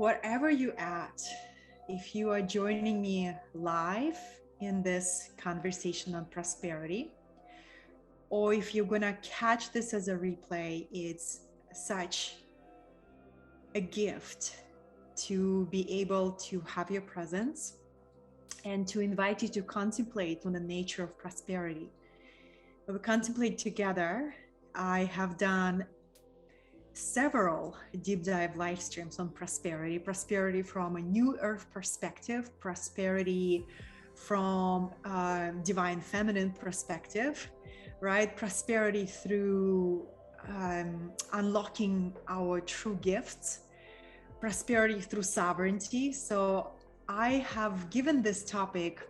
wherever you at, if you are joining me live in this conversation on prosperity, or if you're gonna catch this as a replay, it's such a gift to be able to have your presence and to invite you to contemplate on the nature of prosperity. We contemplate together. I have done several deep dive live streams on prosperity from a new earth perspective, prosperity from divine feminine perspective, right? Prosperity through unlocking our true gifts, prosperity through sovereignty. So I have given this topic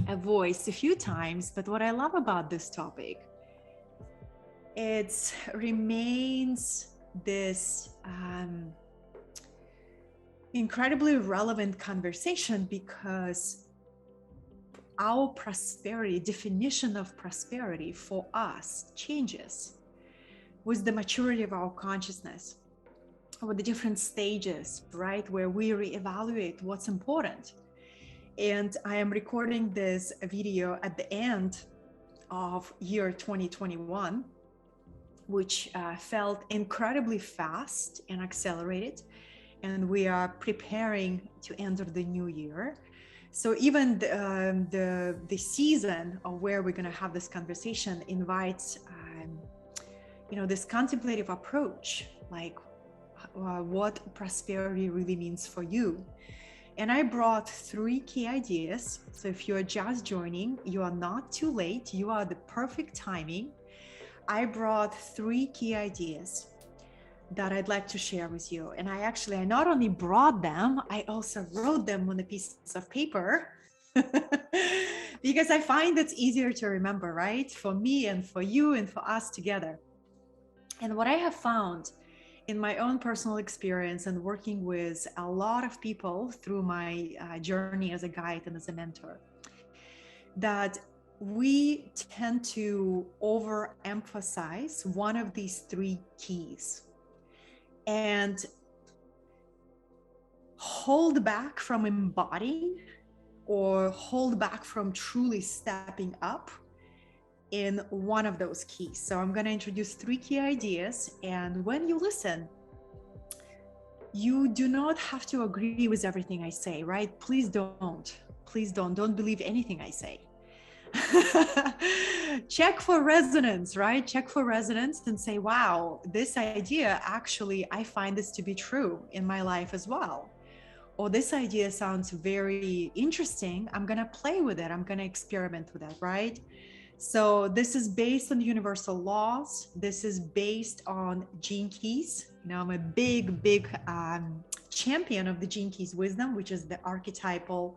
a voice a few times, but what I love about this topic, it remains this incredibly relevant conversation because our prosperity, definition of prosperity for us changes with the maturity of our consciousness, with the different stages, right, where we reevaluate what's important. And I am recording this video at the end of year 2021, which felt incredibly fast and accelerated. And we are preparing to enter the new year. So even the season of where we're going to have this conversation invites, this contemplative approach, like what prosperity really means for you. And I brought 3 key ideas. So if you're just joining, you are not too late. You are the perfect timing. I brought 3 key ideas that I'd like to share with you. And I not only brought them, I also wrote them on a piece of paper because I find it's easier to remember, right? For me and for you and for us together. And what I have found in my own personal experience and working with a lot of people through my journey as a guide and as a mentor, that we tend to overemphasize one of these 3 keys and hold back from embodying or hold back from truly stepping up in one of those keys. So I'm going to introduce 3 key ideas. And when you listen, you do not have to agree with everything I say, right? Please don't. Don't believe anything I say. Check for resonance, right? Check for resonance and say, wow, this idea, actually, I find this to be true in my life as well. Or this idea sounds very interesting. I'm going to play with it. I'm going to experiment with it, right? So this is based on universal laws. This is based on gene keys. I'm a big champion of the gene keys wisdom, which is the archetypal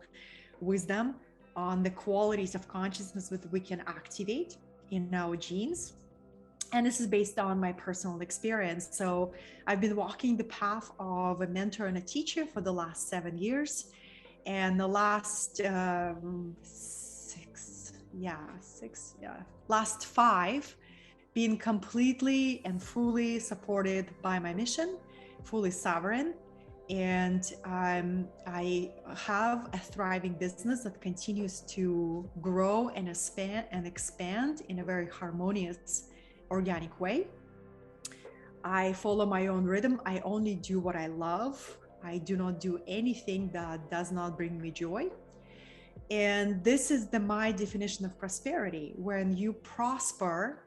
wisdom on the qualities of consciousness that we can activate in our genes. And this is based on my personal experience. So I've been walking the path of a mentor and a teacher for the last 7 years. And the last last 5 being completely and fully supported by my mission, fully sovereign. And I have a thriving business that continues to grow and expand in a very harmonious, organic way. I follow my own rhythm. I only do what I love. I do not do anything that does not bring me joy. And this is my definition of prosperity, when you prosper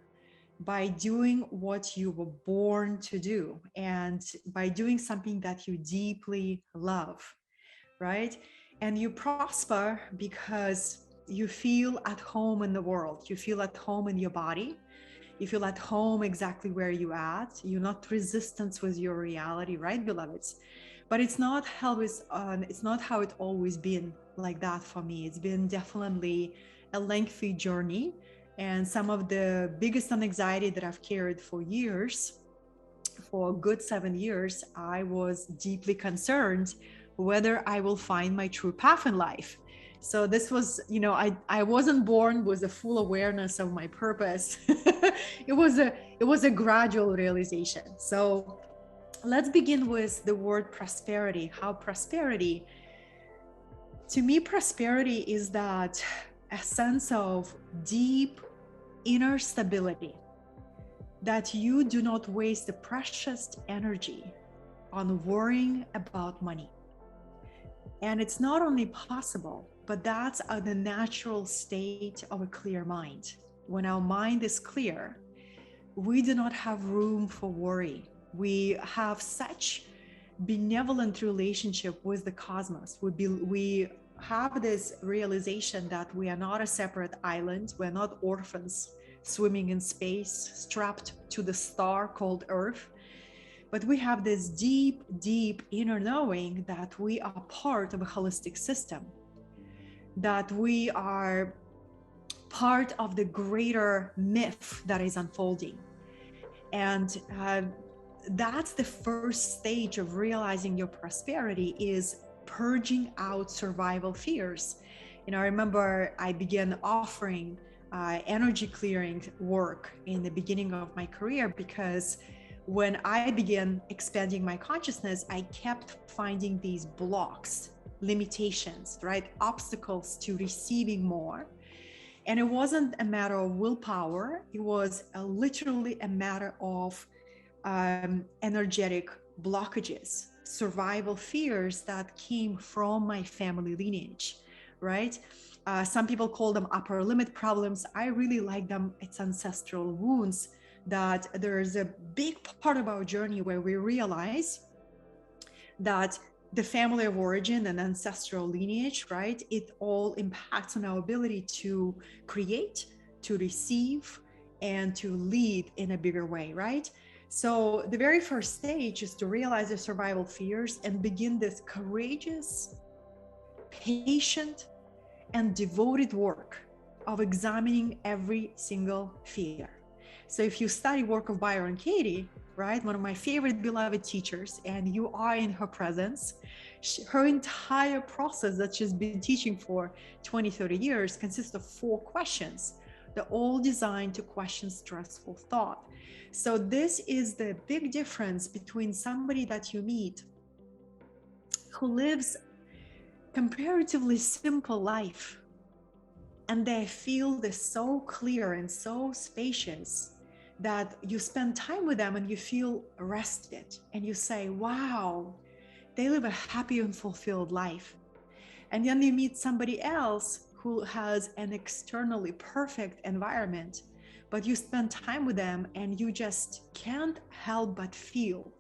by doing what you were born to do and by doing something that you deeply love, right? And you prosper because you feel at home in the world. You feel at home in your body. You feel at home exactly where you're at. You're not resistance with your reality, right, beloveds? But it's not how it always been like that for me. It's been definitely a lengthy journey. And some of the biggest anxiety that I've carried for years, for a good 7 years, I was deeply concerned whether I will find my true path in life. So this was, I wasn't born with a full awareness of my purpose. It was a gradual realization. So let's begin with the word prosperity. How prosperity, to me, prosperity is that a sense of deep inner stability, that you do not waste the precious energy on worrying about money. And it's not only possible, but that's the natural state of a clear mind. When our mind is clear, we do not have room for worry. We have such benevolent relationship with the cosmos. We have this realization that we are not a separate island. We're not orphans swimming in space, strapped to the star called Earth. But we have this deep, deep inner knowing that we are part of a holistic system, that we are part of the greater myth that is unfolding. And that's the first stage of realizing your prosperity, is purging out survival fears. I remember I began offering energy clearing work in the beginning of my career, because when I began expanding my consciousness, I kept finding these blocks, limitations, right? Obstacles to receiving more. And it wasn't a matter of willpower. It was literally a matter of energetic blockages, survival fears that came from my family lineage, right? Some people call them upper limit problems. I really like them. It's ancestral wounds, that there's a big part of our journey where we realize that the family of origin and ancestral lineage, right? It all impacts on our ability to create, to receive, and to lead in a bigger way, right? So the very first stage is to realize the survival fears and begin this courageous, patient, and devoted work of examining every single fear. So if you study work of Byron Katie, right, one of my favorite beloved teachers, and you are in her presence, her entire process that she's been teaching for 20, 30 years consists of 4 questions. They're all designed to question stressful thought. So this is the big difference between somebody that you meet who lives comparatively simple life, and their field is so clear and so spacious that you spend time with them and you feel rested, and you say, wow, they live a happy and fulfilled life. And then you meet somebody else who has an externally perfect environment, but you spend time with them and you just can't help but feel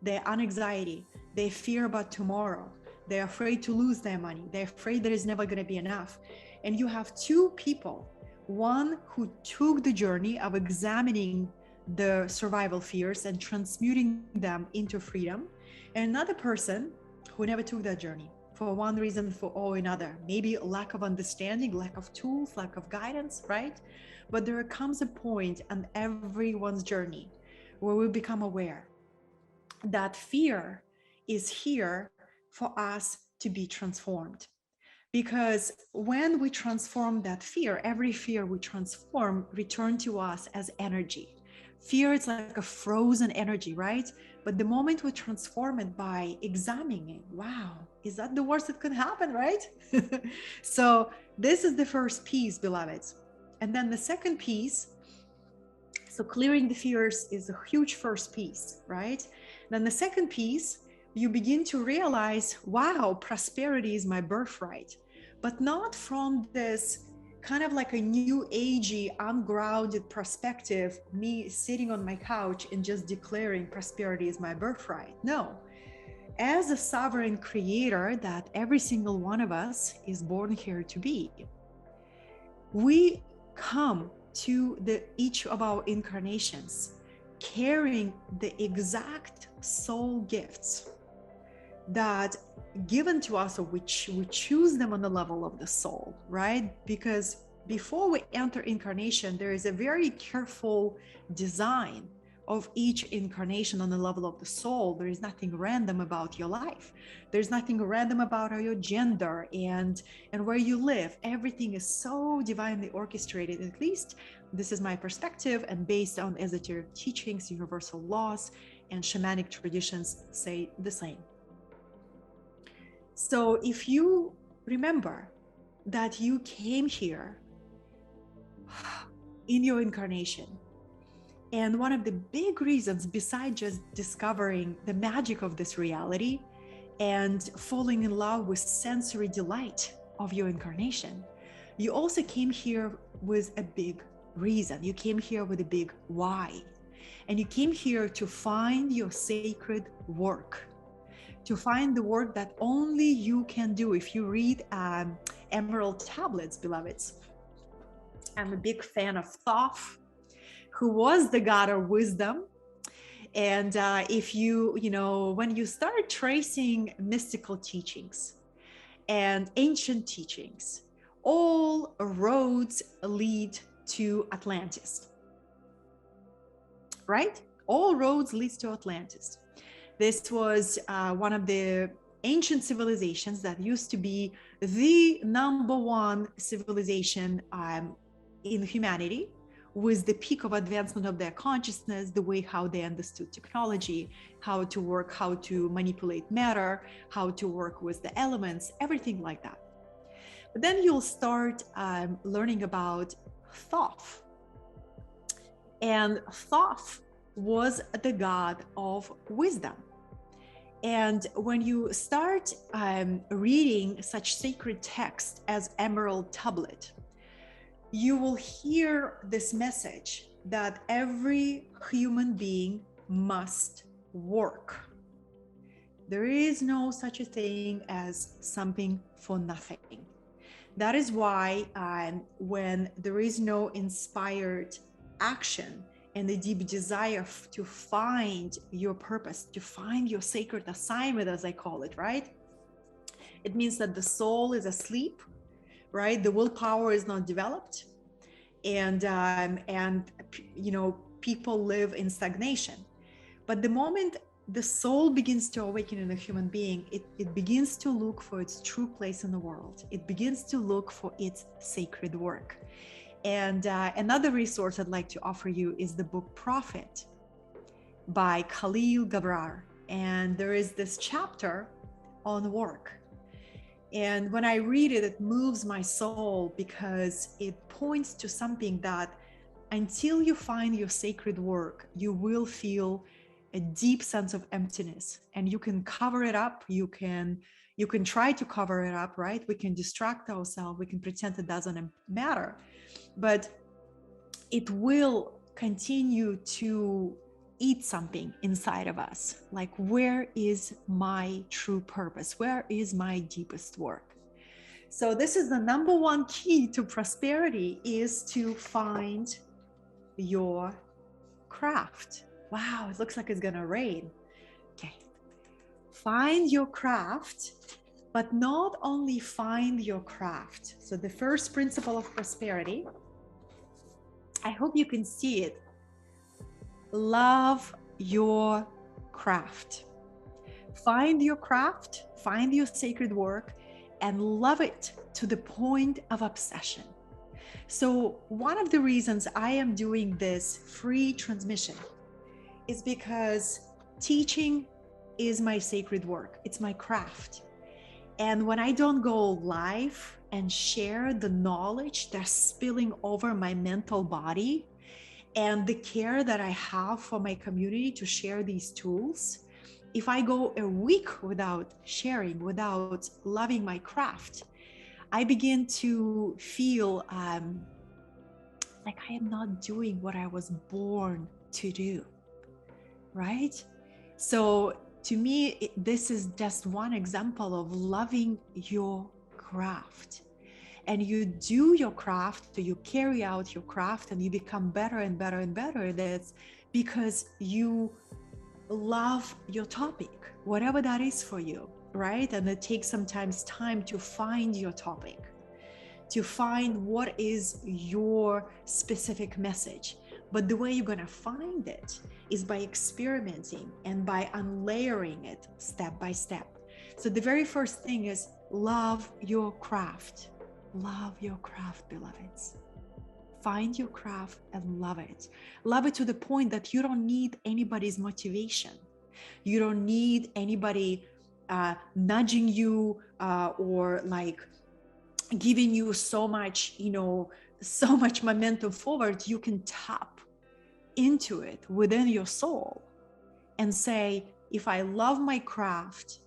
their anxiety, their fear about tomorrow. They're afraid to lose their money. They're afraid there is never going to be enough. And you have 2 people, one who took the journey of examining the survival fears and transmuting them into freedom, and another person who never took that journey for one reason or another, maybe lack of understanding, lack of tools, lack of guidance, right? But there comes a point on everyone's journey where we become aware that fear is here for us to be transformed. Because when we transform that fear, every fear we transform return to us as energy. Fear is like a frozen energy, right? But the moment we transform it by examining it, wow, is that the worst that could happen, right? So this is the first piece, beloveds. And then the second piece, so clearing the fears is a huge first piece, right? Then the second piece, you begin to realize, wow, prosperity is my birthright, but not from this kind of like a new agey, ungrounded perspective, me sitting on my couch and just declaring prosperity is my birthright. No, as a sovereign creator that every single one of us is born here to be, we come to each of our incarnations carrying the exact soul gifts that given to us, or which we choose them on the level of the soul, right? Because before we enter incarnation, there is a very careful design of each incarnation on the level of the soul. There is nothing random about your life. There's nothing random about your gender and where you live. Everything is so divinely orchestrated. At least this is my perspective, and based on esoteric teachings, universal laws, and shamanic traditions say the same. So if you remember that you came here in your incarnation, and one of the big reasons, besides just discovering the magic of this reality and falling in love with sensory delight of your incarnation, you also came here with a big reason. You came here with a big why. And you came here to find your sacred work, to find the work that only you can do. If you read Emerald Tablets, beloveds, I'm a big fan of Thoth, who was the god of wisdom. And if when you start tracing mystical teachings and ancient teachings, all roads lead to Atlantis, right? All roads lead to Atlantis. This was one of the ancient civilizations that used to be the number one civilization in humanity, with the peak of advancement of their consciousness, the way how they understood technology, how to work, how to manipulate matter, how to work with the elements, everything like that. But then you'll start learning about Thoth. And Thoth was the god of wisdom. And when you start reading such sacred text as Emerald Tablet, you will hear this message that every human being must work. There is no such a thing as something for nothing. That is why when there is no inspired action and the deep desire to find your purpose, to find your sacred assignment, as I call it, right? It means that the soul is asleep, right? The willpower is not developed, and people live in stagnation. But the moment the soul begins to awaken in a human being, it begins to look for its true place in the world. It begins to look for its sacred work. And another resource I'd like to offer you is the book Prophet by Khalil Gabrar. And there is this chapter on work. And when I read it, it moves my soul, because it points to something that until you find your sacred work, you will feel a deep sense of emptiness, and you can cover it up. You can try to cover it up, right? We can distract ourselves. We can pretend it doesn't matter, but it will continue to eat something inside of us. Like, where is my true purpose? Where is my deepest work? So this is the number one key to prosperity, is to find your craft. Wow, it looks like it's gonna rain. Okay. Find your craft, but not only find your craft. So the first principle of prosperity, I hope you can see it. Love your craft. Find your craft, find your sacred work, and love it to the point of obsession. So one of the reasons I am doing this free transmission is because teaching is my sacred work. It's my craft. And when I don't go live and share the knowledge that's spilling over my mental body, and the care that I have for my community to share these tools, if I go a week without sharing, without loving my craft, I begin to feel like I am not doing what I was born to do, right? So to me, this is just one example of loving your craft. And you do your craft, so you carry out your craft, and you become better and better and better. That's because you love your topic, whatever that is for you, right? And it takes sometimes time to find your topic, to find what is your specific message. But the way you're going to find it is by experimenting and by unlayering it step by step. So the very first thing is love your craft. Love your craft, beloveds. Find your craft and love it. Love it to the point that you don't need anybody's motivation. You don't need anybody nudging you or like giving you so much, so much momentum forward. You can tap into it within your soul and say, if I love my craft,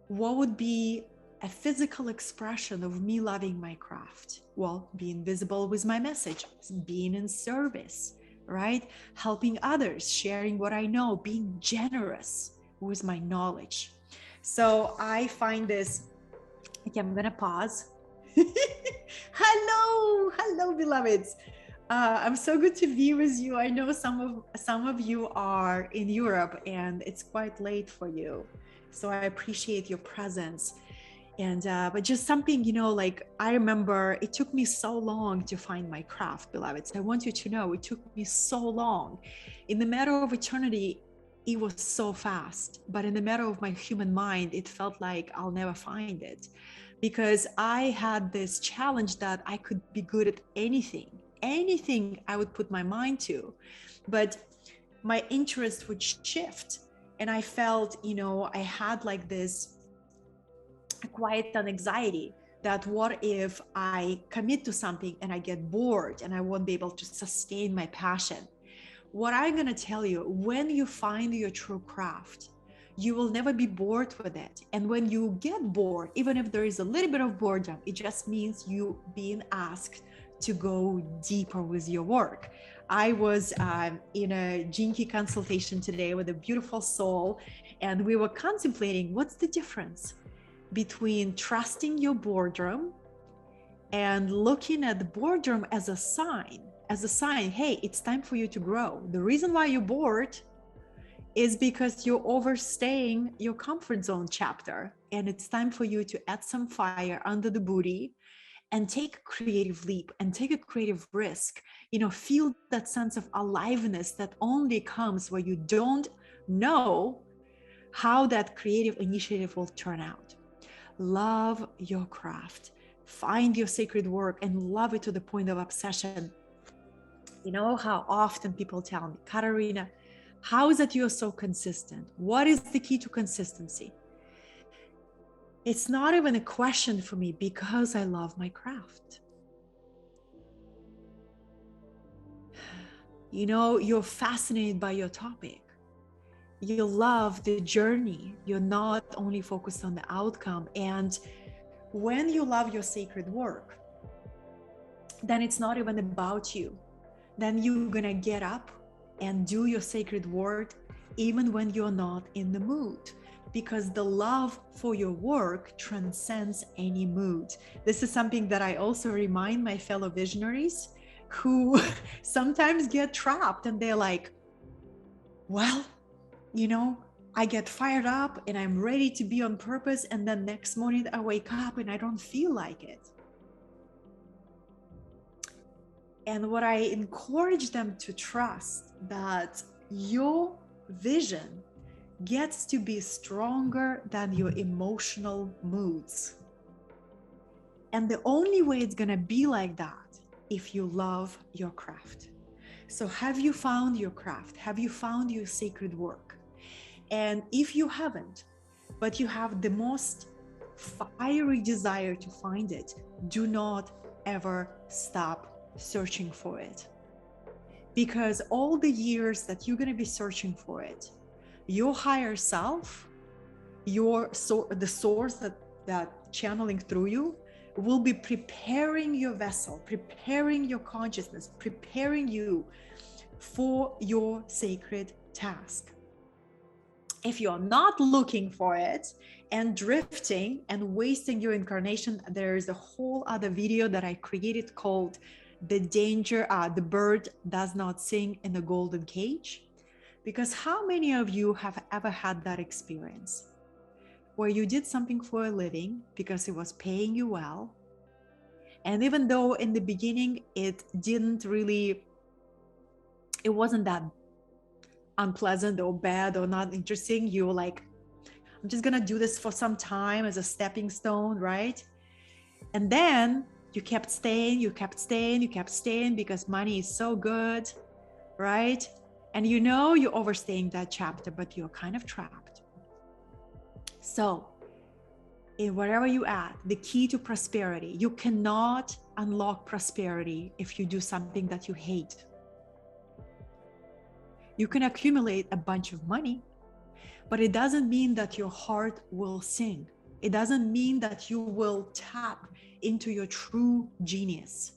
what would be a physical expression of me loving my craft? Well, being visible with my message, being in service, right? Helping others, sharing what I know, being generous with my knowledge. So I find this, okay, I'm gonna pause. Hello, beloveds. I'm so good to be with you. I know some of you are in Europe and it's quite late for you. So I appreciate your presence. And but just something, like I remember it took me so long to find my craft, beloveds. I want you to know it took me so long. In the matter of eternity, it was so fast. But in the matter of my human mind, it felt like I'll never find it. Because I had this challenge that I could be good at anything I would put my mind to. But my interest would shift. And I felt, I had like this quite an anxiety that what if I commit to something and I get bored and I won't be able to sustain my passion. What I'm going to tell you, when you find your true craft, you will never be bored with it. And when you get bored, even if there is a little bit of boredom, it just means you being asked to go deeper with your work. I was in a Jinky consultation today with a beautiful soul, and we were contemplating what's the difference between trusting your boredom and looking at the boredom as a sign, hey, it's time for you to grow. The reason why you're bored is because you're overstaying your comfort zone chapter, and it's time for you to add some fire under the booty and take a creative leap and take a creative risk. Feel that sense of aliveness that only comes where you don't know how that creative initiative will turn out. Love your craft, find your sacred work and love it to the point of obsession. You know how often people tell me, Katerina, how is it you're so consistent? What is the key to consistency? It's not even a question for me because I love my craft. You're fascinated by your topic. You love the journey. You're not only focused on the outcome. And when you love your sacred work, then it's not even about you. Then you're gonna get up and do your sacred work even when you're not in the mood, because the love for your work transcends any mood. This is something that I also remind my fellow visionaries who sometimes get trapped and they're like, well, I get fired up and I'm ready to be on purpose, and then next morning I wake up and I don't feel like it. And what I encourage them to trust, that your vision gets to be stronger than your emotional moods. And the only way it's gonna be like that if you love your craft. So have you found your craft? Have you found your sacred work? And if you haven't, but you have the most fiery desire to find it, do not ever stop searching for it. Because all the years that you're going to be searching for it, your higher self, the source that channeling through you will be preparing your vessel, preparing your consciousness, preparing you for your sacred task. If you're not looking for it and drifting and wasting your incarnation, there's a whole other video that I created called the bird does not sing in the golden cage. Because how many of you have ever had that experience where you did something for a living because it was paying you well, and even though in the beginning it wasn't that unpleasant or bad or not interesting, you were like, I'm just gonna do this for some time as a stepping stone, right? And then You kept staying, you kept staying, you kept staying because money is so good, right? And you know you're overstaying that chapter, but you're kind of trapped. So, in wherever you at, the key to prosperity, you cannot unlock prosperity if you do something that you hate. You can accumulate a bunch of money, but it doesn't mean that your heart will sing. It doesn't mean that you will tap into your true genius.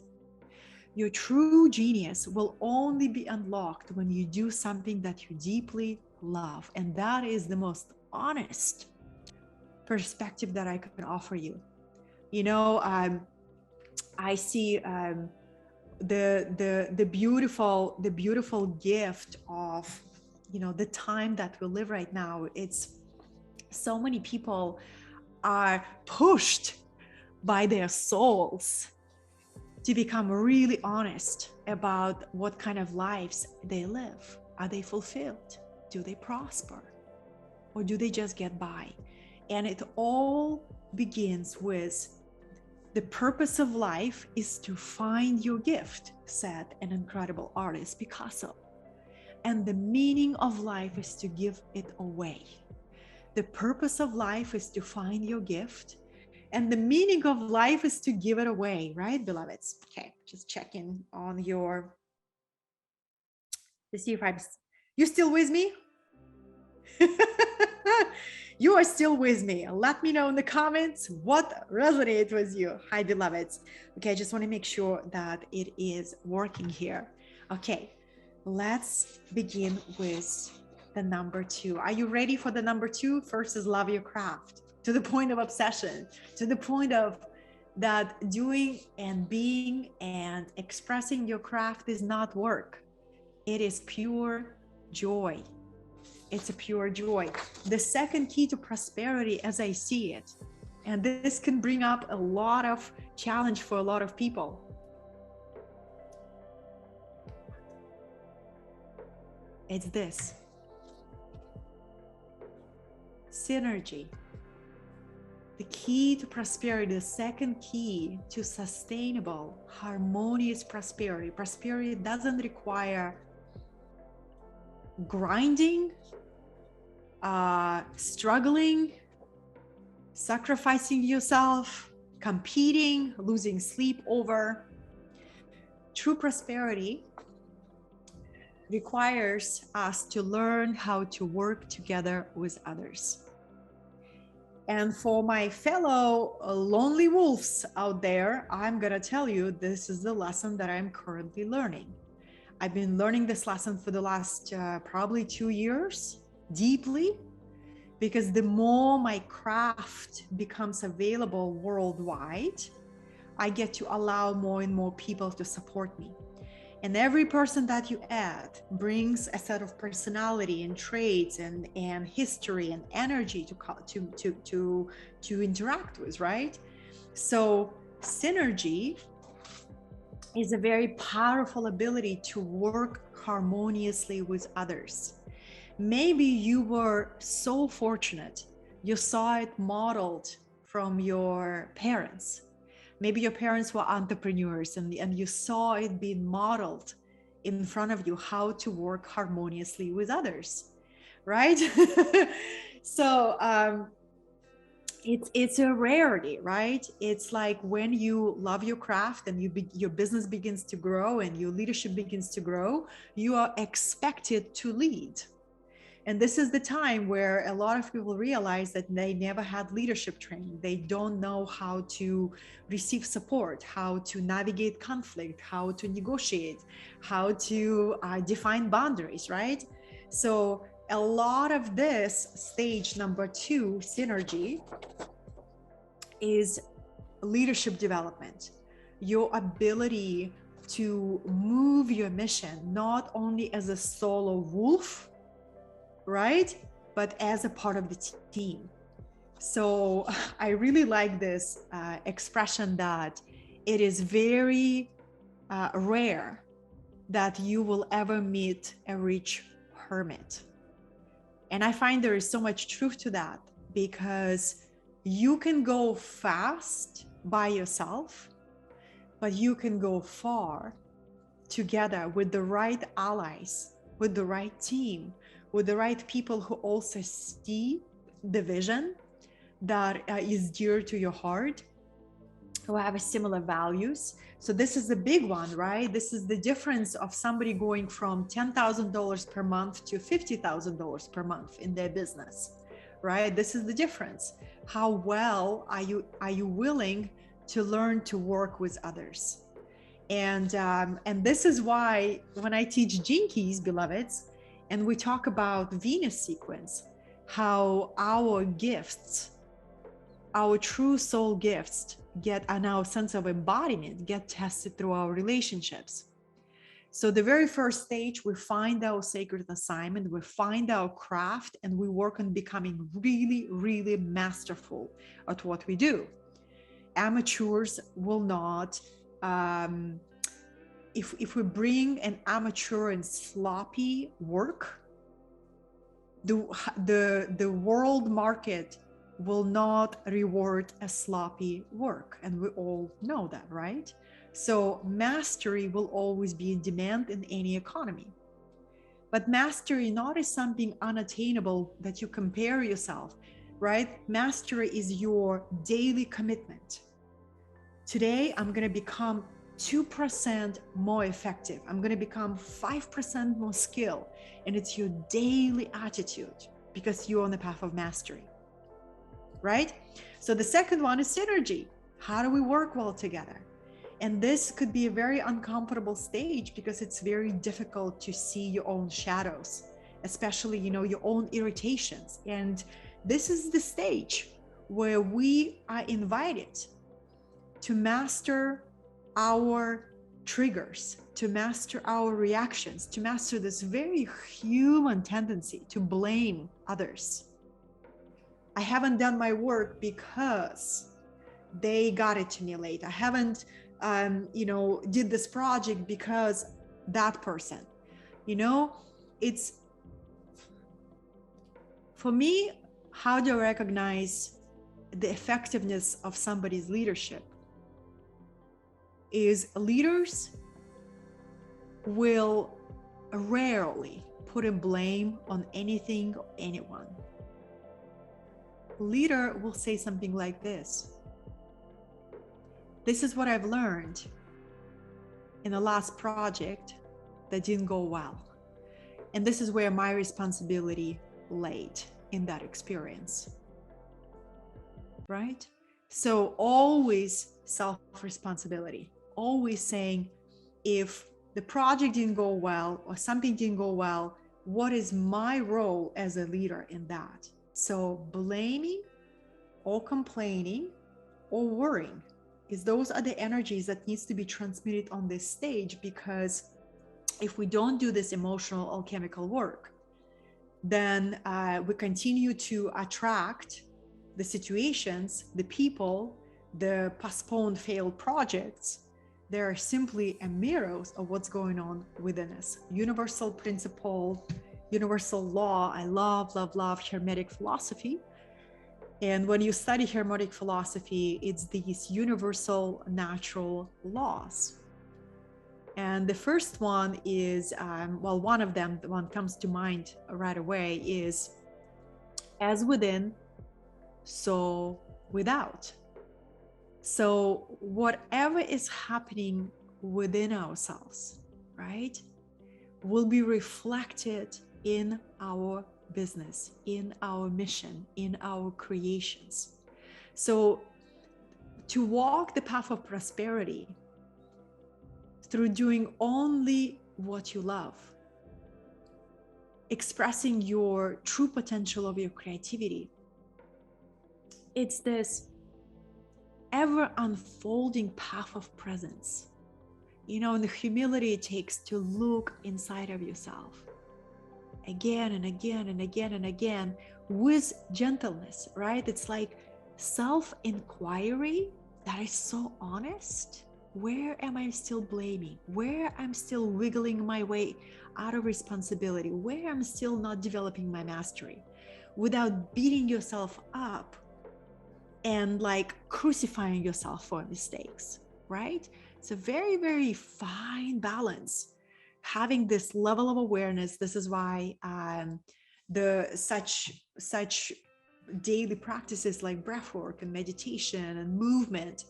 Your true genius will only be unlocked when you do something that you deeply love. And that is the most honest perspective that I can offer you. You know, I see the beautiful gift of, you know, the time that we live right now. It's so many people are pushed by their souls to become really honest about what kind of lives they live. Are they fulfilled? Do they prosper? Or do they just get by? And it all begins with the purpose of life is to find your gift, said an incredible artist, Picasso. And the meaning of life is to give it away. The purpose of life is to find your gift. And the meaning of life is to give it away, right, beloveds? Okay, just checking on your, to see if you still with me? You are still with me. Let me know in the comments what resonates with you. Hi, beloveds. Okay, I just want to make sure that it is working here. Okay, let's begin with the number 2. Are you ready for the number 2? First is love your craft, to the point of obsession, to the point of that doing and being and expressing your craft is not work. It is pure joy. It's a pure joy. The second key to prosperity, as I see it, and this can bring up a lot of challenge for a lot of people. It's this: synergy. The key to prosperity, the second key to sustainable, harmonious prosperity. Prosperity doesn't require grinding, struggling, sacrificing yourself, competing, losing sleep over. True prosperity requires us to learn how to work together with others. And for my fellow lonely wolves out there, I'm gonna tell you, this is the lesson that I'm currently learning. I've been learning this lesson for the last probably 2 years, deeply, because the more my craft becomes available worldwide, I get to allow more and more people to support me. And every person that you add brings a set of personality and traits and history and energy to interact with, right? So synergy is a very powerful ability to work harmoniously with others. Maybe you were so fortunate, you saw it modeled from your parents. Maybe your parents were entrepreneurs and you saw it being modeled in front of you, how to work harmoniously with others, right? So it's a rarity, right? It's like when you love your craft and your business begins to grow and your leadership begins to grow, you are expected to lead. And this is the time where a lot of people realize that they never had leadership training. They don't know how to receive support, how to navigate conflict, how to negotiate, how to define boundaries, right? So a lot of this stage number 2, synergy, is leadership development. Your ability to move your mission, not only as a solo wolf, right? But as a part of the team. So I really like this expression that it is very rare that you will ever meet a rich hermit. And I find there is so much truth to that, because you can go fast by yourself, but you can go far together with the right allies, with the right team, with the right people who also see the vision that is dear to your heart, who have similar values. So this is the big one, right? This is the difference of somebody going from $10,000 per month to $50,000 per month in their business, right? This is the difference. How well are you willing to learn to work with others? And this is why when I teach Gene Keys, beloveds, and we talk about Venus sequence, how our gifts, our true soul gifts and our sense of embodiment get tested through our relationships. So the very first stage, we find our sacred assignment, we find our craft, and we work on becoming really, really masterful at what we do. Amateurs will not, if we bring an amateur and sloppy work, the world market will not reward a sloppy work. And we all know that, right? So mastery will always be in demand in any economy. But mastery not is something unattainable that you compare yourself, right? Mastery is your daily commitment. Today, I'm going to become 2% more effective. I'm going to become 5% more skilled. And it's your daily attitude because you're on the path of mastery, right? So the second one is synergy. How do we work well together? And this could be a very uncomfortable stage because it's very difficult to see your own shadows, especially, your own irritations. And this is the stage where we are invited to master our triggers, to master our reactions, to master this very human tendency to blame others. I haven't done my work because they got it to me late. I haven't, did this project because that person, it's, for me, how do I recognize the effectiveness of somebody's leadership? Is leaders will rarely put a blame on anything or anyone. Leader will say something like this: this is what I've learned in the last project that didn't go well. And this is where my responsibility laid in that experience, right? So always self-responsibility, always saying, if the project didn't go well or something didn't go well, what is my role as a leader in that? So blaming or complaining or worrying, is those are the energies that needs to be transmitted on this stage, because if we don't do this emotional alchemical work, then we continue to attract the situations, the people, the postponed failed projects. They are simply a mirrors of what's going on within us. Universal principle, universal law. I love Hermetic philosophy. And when you study Hermetic philosophy, it's these universal natural laws. And the first one is, one of them, the one comes to mind right away, is as within, so without. So whatever is happening within ourselves, right, will be reflected in our business, in our mission, in our creations. So to walk the path of prosperity through doing only what you love, expressing your true potential of your creativity, it's this ever unfolding path of presence, and the humility it takes to look inside of yourself again and again and again and again with gentleness, right? It's like self-inquiry that is so honest. Where am I still blaming? Where I'm still wiggling my way out of responsibility? Where I'm still not developing my mastery? Without beating yourself up and like crucifying yourself for mistakes, right? It's a very, very fine balance. Having this level of awareness. This is why the such daily practices like breath work and meditation and movement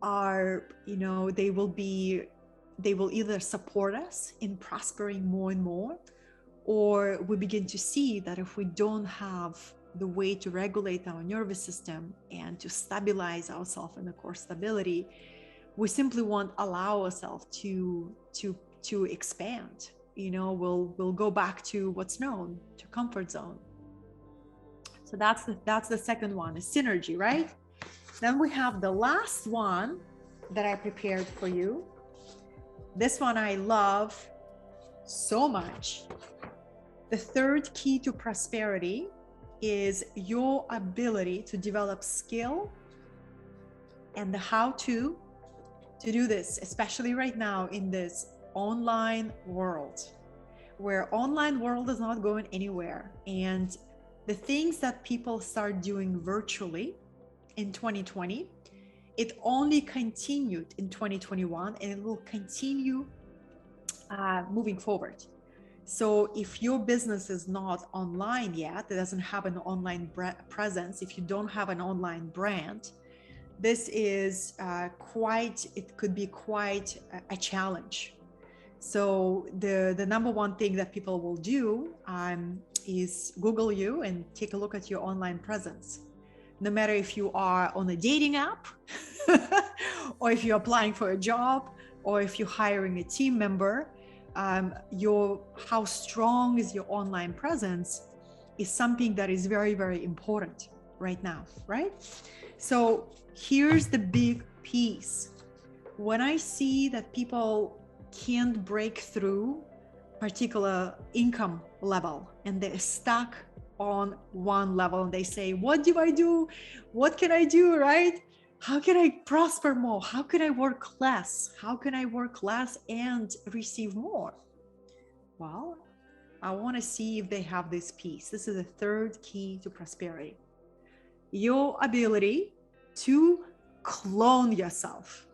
are, they will either support us in prospering more and more, or we begin to see that if we don't have the way to regulate our nervous system and to stabilize ourselves in the core stability, we simply won't allow ourselves to expand. We'll go back to what's known, to comfort zone. So that's the second one, is synergy, right? Then we have the last one that I prepared for you. This one I love so much. The third key to prosperity is your ability to develop skill and the how to do this, especially right now in this online world, where online world is not going anywhere. And the things that people start doing virtually in 2020, it only continued in 2021, and it will continue moving forward. So if your business is not online yet, it doesn't have an online presence, if you don't have an online brand, this is it could be quite a challenge. So the number one thing that people will do is Google you and take a look at your online presence. No matter if you are on a dating app or if you're applying for a job, or if you're hiring a team member, how strong is your online presence is something that is very, very important right now, right? So here's the big piece. When I see that people can't break through particular income level and they're stuck on one level, and they say, what do I do? What can I do, right? How can I prosper more? How can I work less? How can I work less and receive more? Well, I want to see if they have this piece. This is the third key to prosperity. Your ability to clone yourself.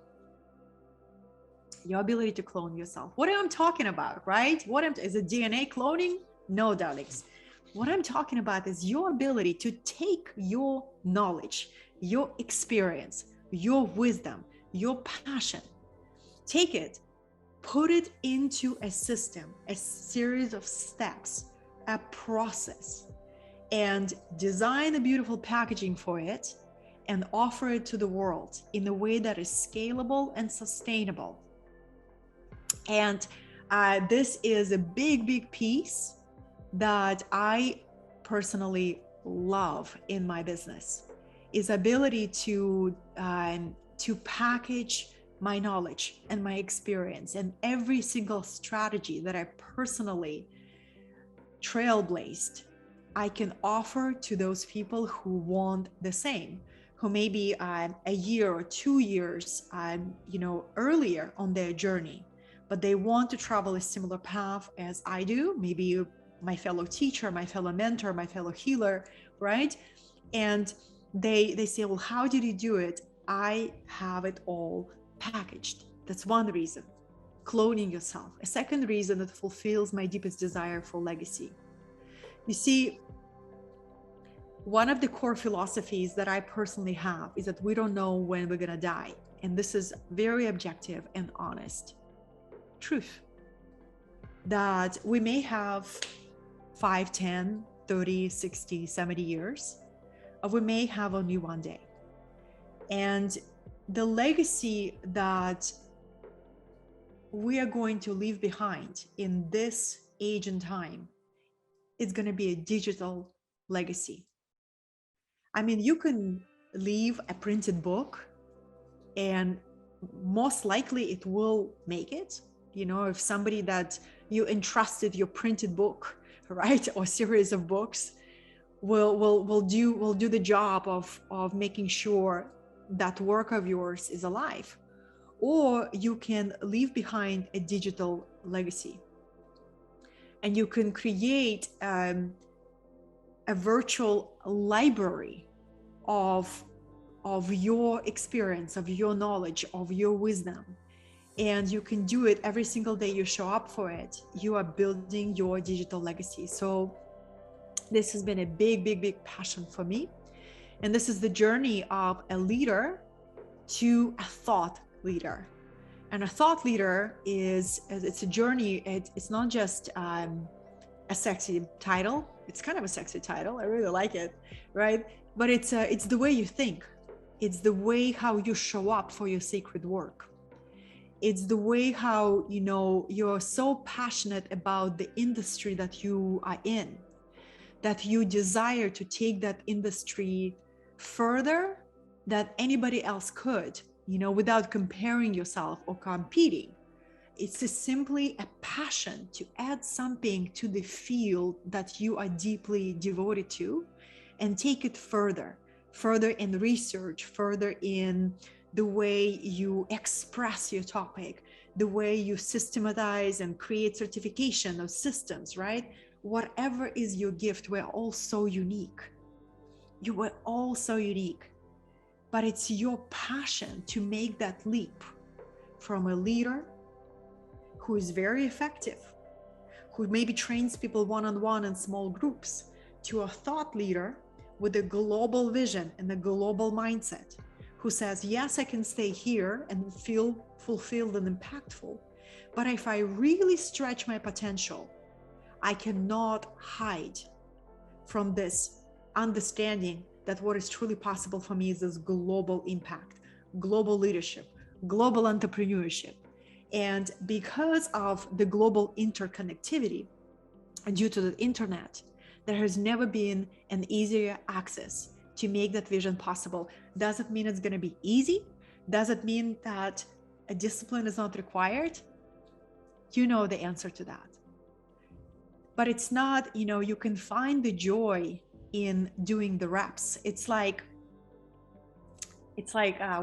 Your ability to clone yourself. What am I talking about, right? Is it DNA cloning? No, darlings. What I'm talking about is your ability to take your knowledge, your experience, your wisdom, your passion, take it, put it into a system, a series of steps, a process, and design a beautiful packaging for it and offer it to the world in a way that is scalable and sustainable. And this is a big, big piece that I personally love in my business, is ability to package my knowledge and my experience and every single strategy that I personally trailblazed, I can offer to those people who want the same, who maybe a year or 2 years earlier on their journey, but they want to travel a similar path as I do, maybe my fellow teacher, my fellow mentor, my fellow healer, right? And they say, well, how did you do it? I have it all packaged. That's one reason, cloning yourself. A second reason, that fulfills my deepest desire for legacy. You see, one of the core philosophies that I personally have is that we don't know when we're gonna die. And this is very objective and honest truth. That we may have 5, 10, 30, 60, 70 years, or we may have only one day. And the legacy that we are going to leave behind in this age and time is going to be a digital legacy. I mean, you can leave a printed book and most likely it will make it. If somebody that you entrusted your printed book, right, or series of books will do the job of making sure that work of yours is alive. Or you can leave behind a digital legacy, and you can create a virtual library of of your experience, of your knowledge, of your wisdom, and you can do it every single day you show up for it, you are building your digital legacy. So this has been a big passion for me. And this is the journey of a leader to a thought leader. And a thought leader it's a journey. It's not just a sexy title. It's kind of a sexy title. I really like it, right? But it's the way you think. It's the way how you show up for your sacred work. It's the way how, you're so passionate about the industry that you are in, that you desire to take that industry further than anybody else could, without comparing yourself or competing. It's simply a passion to add something to the field that you are deeply devoted to and take it further in research, further in the way you express your topic, the way you systematize and create certification of systems, right? Whatever is your gift, we're all so unique. You were all so unique, but it's your passion to make that leap from a leader who is very effective, who maybe trains people one-on-one in small groups, to a thought leader with a global vision and a global mindset, who says, yes, I can stay here and feel fulfilled and impactful, but if I really stretch my potential, I cannot hide from this understanding that what is truly possible for me is this global impact, global leadership, global entrepreneurship. And because of the global interconnectivity and due to the internet, there has never been an easier access to make that vision possible. Does it mean it's going to be easy? Does it mean that a discipline is not required? You know the answer to that. But it's not, you can find the joy in doing the reps. It's like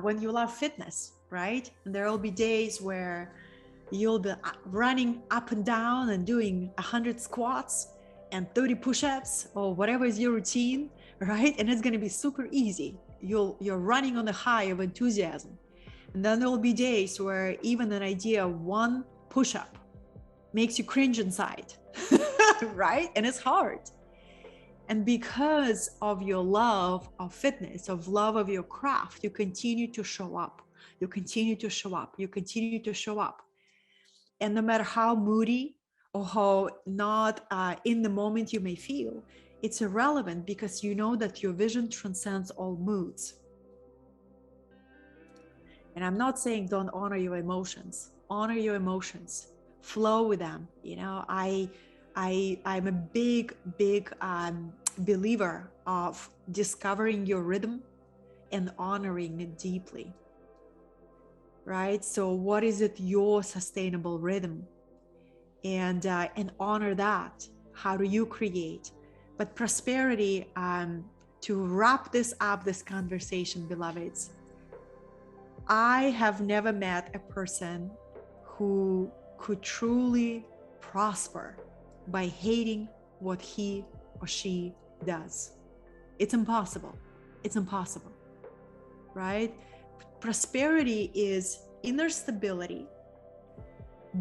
when you love fitness, right? And there will be days where you'll be running up and down and doing 100 squats and 30 push-ups or whatever is your routine, right? And it's going to be super easy. You're running on the high of enthusiasm. And then there will be days where even an idea of one push-up makes you cringe inside, right? And it's hard. And because of your love of fitness, of love of your craft, you continue to show up. You continue to show up. You continue to show up. And no matter how moody or how not in the moment you may feel, it's irrelevant because you know that your vision transcends all moods. And I'm not saying don't honor your emotions. Honor your emotions. Flow with them. I'm a big believer of discovering your rhythm and honoring it deeply, right? So what is it, your sustainable rhythm? And honor that. How do you create? But prosperity, to wrap this up, this conversation, beloveds, I have never met a person who could truly prosper by hating what he or she does. It's impossible. It's impossible, right? Prosperity is inner stability,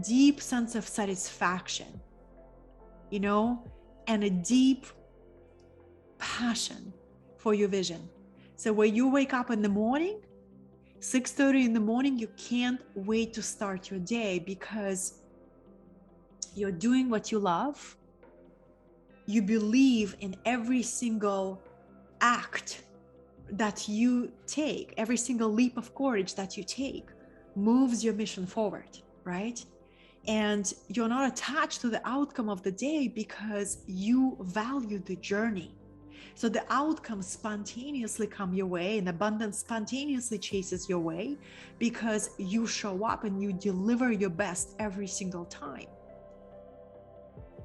deep sense of satisfaction, and a deep passion for your vision. So when you wake up in the morning, 6:30 in the morning, you can't wait to start your day because you're doing what you love. You believe in every single act that you take, every single leap of courage that you take moves your mission forward, right? And you're not attached to the outcome of the day because you value the journey. So the outcomes spontaneously come your way and abundance spontaneously chases your way because you show up and you deliver your best every single time.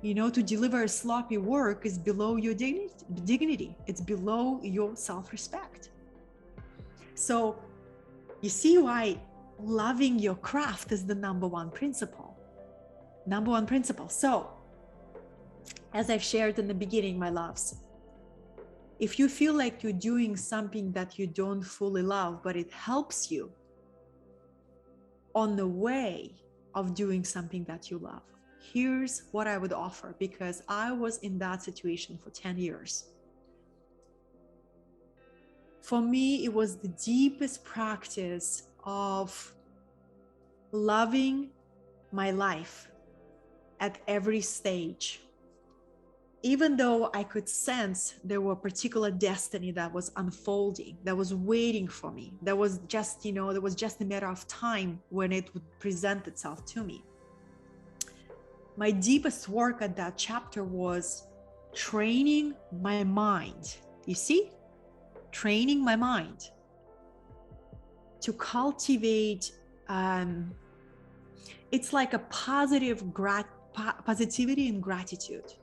To deliver a sloppy work is below your dignity. It's below your self-respect. So you see why loving your craft is the number one principle. So as I've shared in the beginning, my loves, If you feel like you're doing something that you don't fully love, but it helps you on the way of doing something that you love, here's what I would offer, because I was in that situation for 10 years. For me, it was the deepest practice of loving my life at every stage. Even though I could sense there were particular destiny that was unfolding, that was waiting for me, that was just, there was just a matter of time when it would present itself to me. My deepest work at that chapter was training my mind. You see? Training my mind to cultivate, it's like a positivity and gratitude.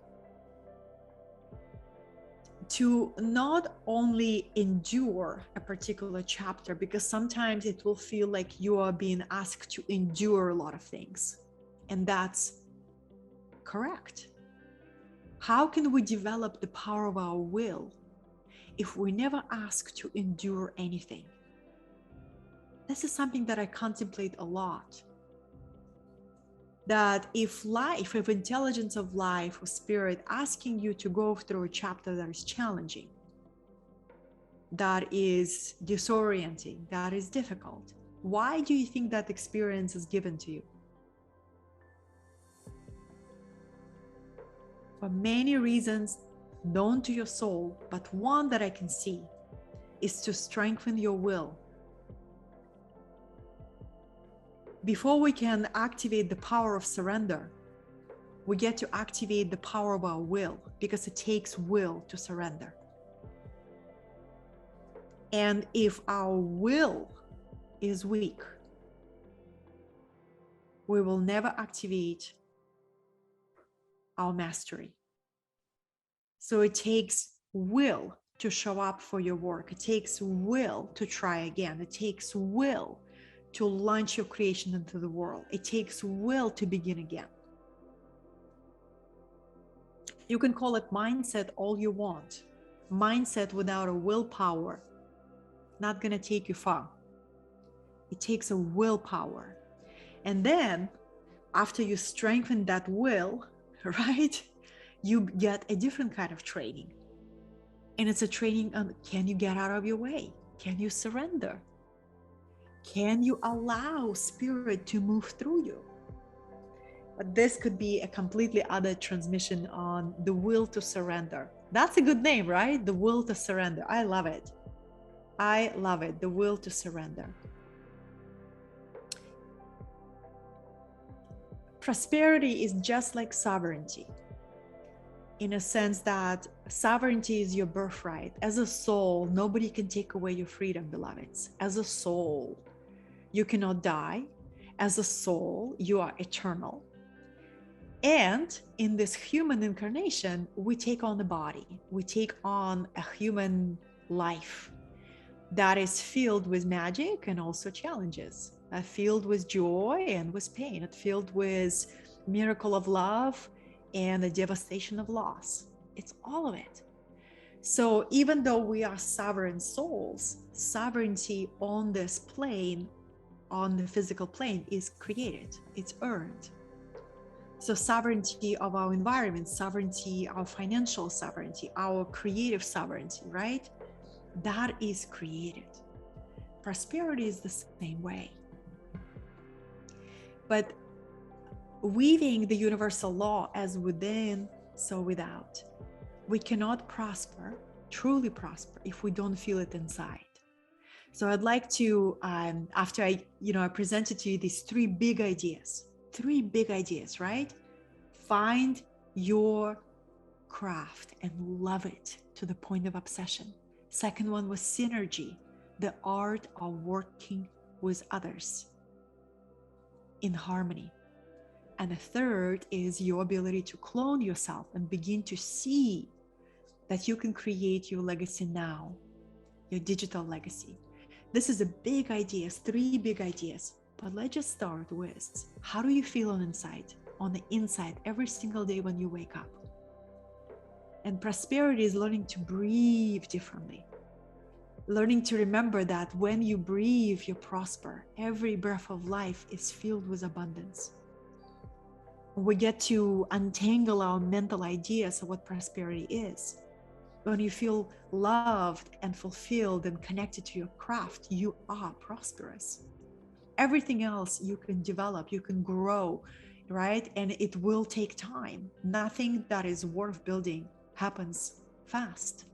To not only endure a particular chapter, because sometimes it will feel like you are being asked to endure a lot of things, and that's correct. How can we develop the power of our will if we never ask to endure anything? This is something that I contemplate a lot. That if intelligence of life or spirit asking you to go through a chapter that is challenging, that is disorienting, that is difficult, why do you think that experience is given to you? For many reasons known to your soul, but one that I can see is to strengthen your will. Before we can activate the power of surrender, we get to activate the power of our will, because it takes will to surrender. And if our will is weak, we will never activate our mastery. So it takes will to show up for your work. It takes will to try again. It takes will to launch your creation into the world. It takes will to begin again. You can call it mindset all you want. Mindset without a willpower, not going to take you far. It takes a willpower. And then after you strengthen that will, right, you get a different kind of training. And it's a training on, can you get out of your way? Can you surrender? Can you allow spirit to move through you? But this could be a completely other transmission on the will to surrender. That's a good name, right? The will to surrender. I love it. I love it. The will to surrender. Prosperity is just like sovereignty, in a sense that sovereignty is your birthright. As a soul, nobody can take away your freedom, beloveds. As a soul, you cannot die. As a soul, you are eternal. And in this human incarnation, we take on the body. We take on a human life that is filled with magic and also challenges, filled with joy and with pain, filled with miracle of love and the devastation of loss. It's all of it. So even though we are sovereign souls, sovereignty on this plane, on the physical plane, is created, it's earned. So sovereignty of our environment, sovereignty, our financial sovereignty, our creative sovereignty, right? That is created. Prosperity is the same way. But weaving the universal law as within, so without. We cannot prosper, truly prosper, if we don't feel it inside. So I'd like to, after I presented to you these three big ideas, right? Find your craft and love it to the point of obsession. Second one was synergy, the art of working with others in harmony. And the third is your ability to clone yourself and begin to see that you can create your legacy now, your digital legacy. This is a big ideas, three big ideas. But let's just start with, how do you feel on the inside every single day when you wake up? And prosperity is learning to breathe differently. Learning to remember that when you breathe, you prosper. Every breath of life is filled with abundance. We get to untangle our mental ideas of what prosperity is. When you feel loved and fulfilled and connected to your craft, you are prosperous. Everything else you can develop, you can grow, right? And it will take time. Nothing that is worth building happens fast.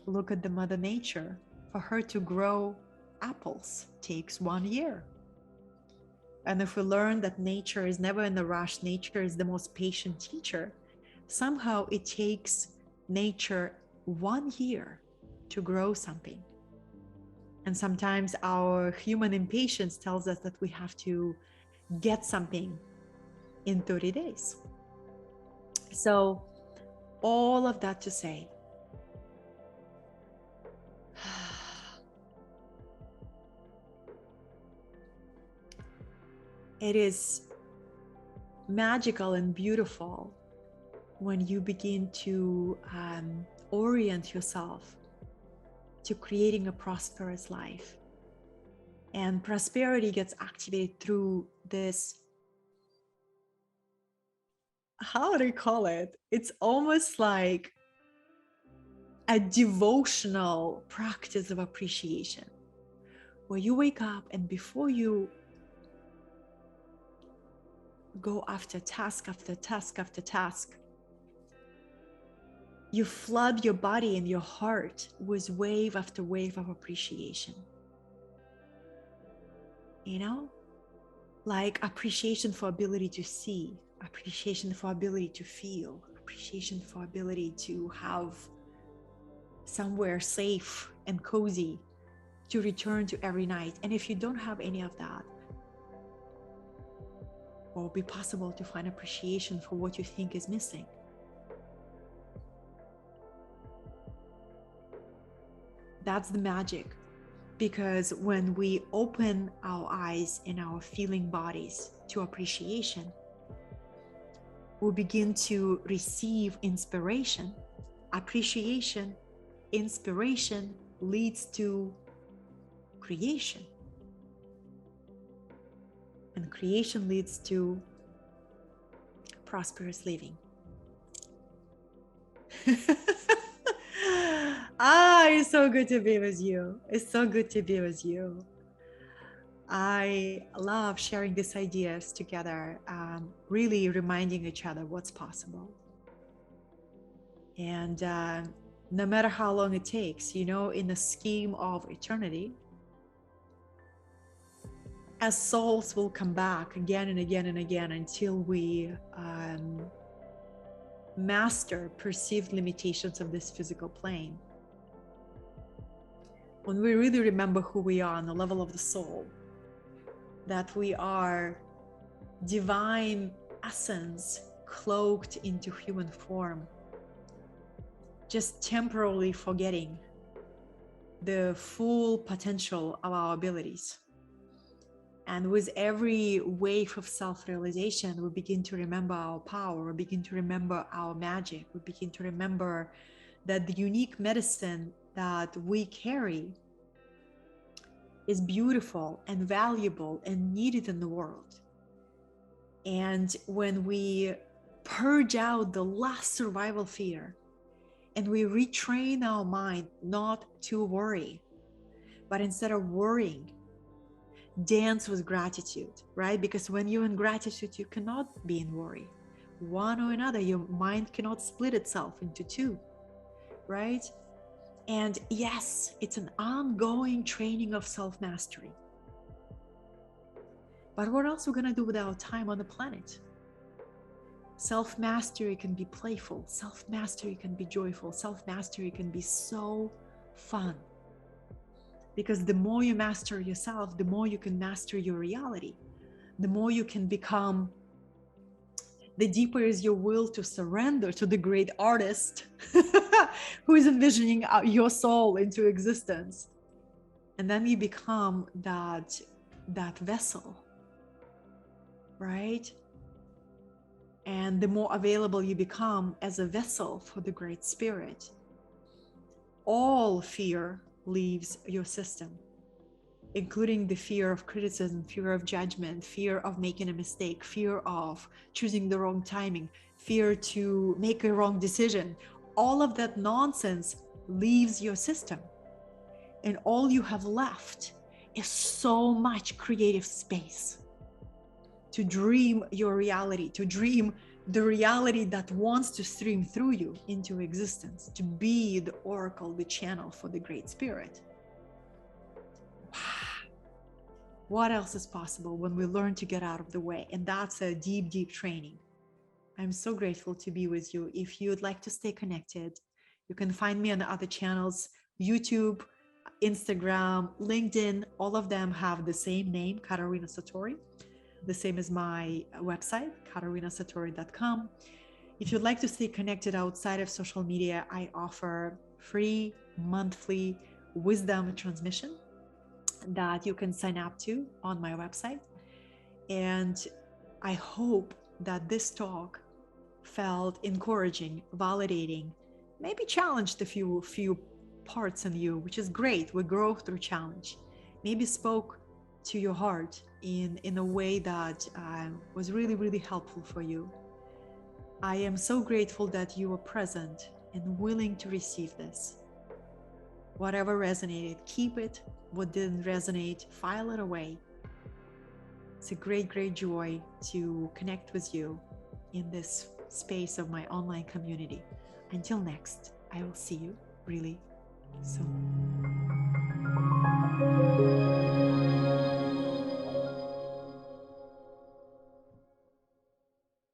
Look at the Mother Nature. For her to grow apples takes 1 year. And if we learn that nature is never in a rush, nature is the most patient teacher, somehow it takes nature 1 year to grow something. And sometimes our human impatience tells us that we have to get something in 30 days. So all of that to say, it is magical and beautiful when you begin to orient yourself to creating a prosperous life. And prosperity gets activated through this, how do you call it? It's almost like a devotional practice of appreciation, where you wake up and before you go after task after task after task, you flood your body and your heart with wave after wave of appreciation. You know, like appreciation for ability to see, appreciation for ability to feel, appreciation for ability to have somewhere safe and cozy to return to every night. And if you don't have any of that, it will be possible to find appreciation for what you think is missing. That's the magic, because when we open our eyes and our feeling bodies to appreciation, we begin to receive inspiration. Appreciation, inspiration leads to creation. And creation leads to prosperous living. It's so good to be with you. It's so good to be with you. I love sharing these ideas together, really reminding each other what's possible. And no matter how long it takes, you know, in the scheme of eternity, as souls will come back again and again and again until we master perceived limitations of this physical plane. When we really remember who we are on the level of the soul, that we are divine essence cloaked into human form, just temporarily forgetting the full potential of our abilities. And with every wave of self-realization, we begin to remember our power, we begin to remember our magic, we begin to remember that the unique medicine that we carry is beautiful and valuable and needed in the world. And when we purge out the last survival fear and we retrain our mind not to worry, but instead of worrying, dance with gratitude, right? Because when you're in gratitude, you cannot be in worry. One or another, your mind cannot split itself into two, right? And yes, it's an ongoing training of self-mastery. But what else are we going to do with our time on the planet? Self-mastery can be playful. Self-mastery can be joyful. Self-mastery can be so fun. Because the more you master yourself, the more you can master your reality. The more you can become, the deeper is your will to surrender to the great artist who is envisioning your soul into existence. And then you become that vessel, right? and the more available you become as a vessel for the Great Spirit, all fear leaves your system, including the fear of criticism, fear of judgment, fear of making a mistake, fear of choosing the wrong timing, fear to make a wrong decision. All of that nonsense leaves your system. And all you have left is so much creative space to dream your reality, to dream the reality that wants to stream through you into existence, to be the oracle, the channel for the Great Spirit. What else is possible when we learn to get out of the way? And that's a deep, deep training. I'm so grateful to be with you. If you'd like to stay connected, you can find me on the other channels, YouTube, Instagram, LinkedIn. All of them have the same name, Katerina Satori, the same as my website, katerinasatori.com. If you'd like to stay connected outside of social media, I offer free monthly wisdom transmission that you can sign up to on my website. And I hope that this talk felt encouraging, validating, maybe challenged a few parts in you, which is great. We grow through challenge. Maybe spoke to your heart in a way that was really, really helpful for you. I am so grateful that you were present and willing to receive this. Whatever resonated, keep it. What didn't resonate, file it away. It's a great, great joy to connect with you in this space of my online community. Until next, I will see you really soon.